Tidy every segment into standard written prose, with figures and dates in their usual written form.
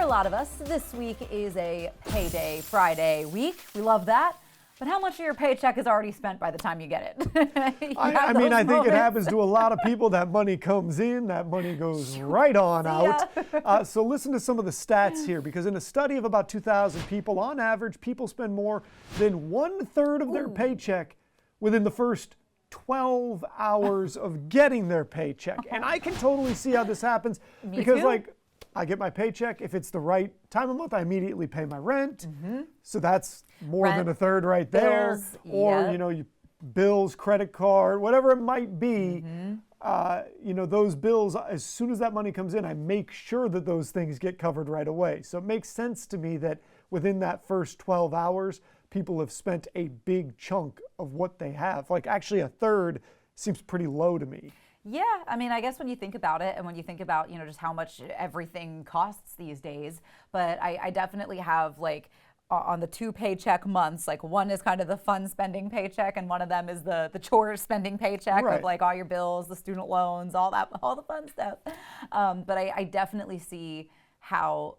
a lot of us, this week is a payday Friday week. We love that. But how much of your paycheck is already spent by the time you get it? I think it happens to a lot of people. That money comes in, that money goes right on out. So listen to some of the stats here, because in a study of about 2,000 people, on average, people spend more than 1/3 of their paycheck within the first 12 hours of getting their paycheck. And I can totally see how this happens because I get my paycheck. If it's the right time of month, I immediately pay my rent. So that's more than 1/3 right there. Bills, or, bills, credit card, whatever it might be. Those bills, as soon as that money comes in, I make sure that those things get covered right away. So it makes sense to me that within that first 12 hours, people have spent a big chunk of what they have. Like actually 1/3 seems pretty low to me. Yeah, I guess when you think about it and when you think about, just how much everything costs these days, but I definitely have on the 2 paycheck months, one is kind of the fun spending paycheck and one of them is the chores spending paycheck of all your bills, the student loans, all the fun stuff. But I definitely see how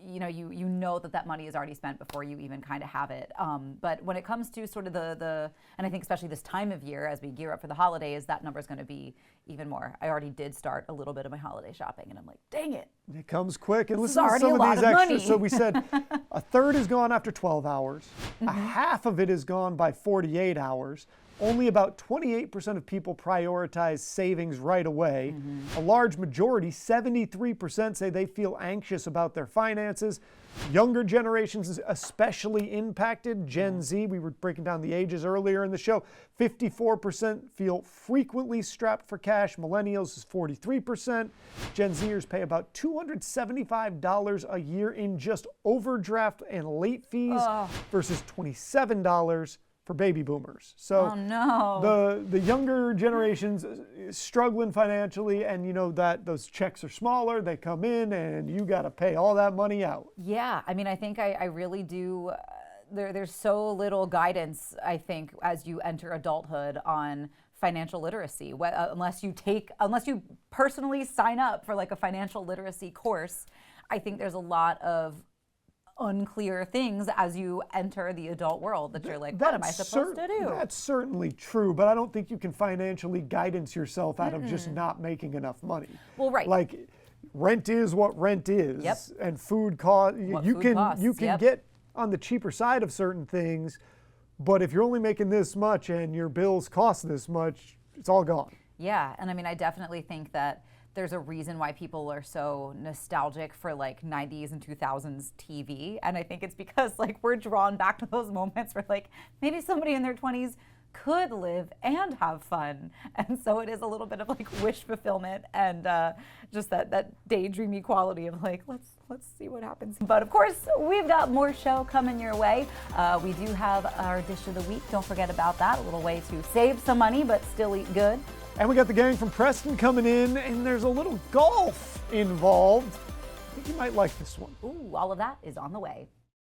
you know that money is already spent before you even kind of have it. But when it comes to sort of and I think especially this time of year as we gear up for the holidays, that number is going to be even more. I already did start a little bit of my holiday shopping and I'm like, dang it. It comes quick. And listen to some of these extras. So we said 1/3 is gone after 12 hours. A half of it is gone by 48 hours. Only about 28% of people prioritize savings right away. A large majority, 73%, say they feel anxious about their finances. Younger generations especially impacted. Gen Z, we were breaking down the ages earlier in the show. 54% feel frequently strapped for cash. Millennials is 43%. Gen Zers pay about $275 a year in just overdraft and late fees versus $27 for baby boomers. So the younger generations struggling financially, and that those checks are smaller, they come in and you got to pay all that money out. Yeah, I think I really do. There's so little guidance, I think, as you enter adulthood on financial literacy, unless you personally sign up for a financial literacy course. I think there's a lot of unclear things as you enter the adult world that you're like, what am I supposed to do? That's certainly true, but I don't think you can financially guidance yourself out of just not making enough money. Well, right. Like rent is what rent is, and food cost. You can get on the cheaper side of certain things, but if you're only making this much and your bills cost this much, it's all gone. Yeah, and I definitely think that there's a reason why people are so nostalgic for 90s and 2000s TV. And I think it's because we're drawn back to those moments where maybe somebody in their 20s could live and have fun. And so it is a little bit of wish fulfillment and just that daydreamy quality of let's see what happens. But of course, we've got more show coming your way. We do have our dish of the week. Don't forget about that. A little way to save some money but still eat good. And we got the gang from Preston coming in, and there's a little golf involved. I think you might like this one. Ooh, all of that is on the way.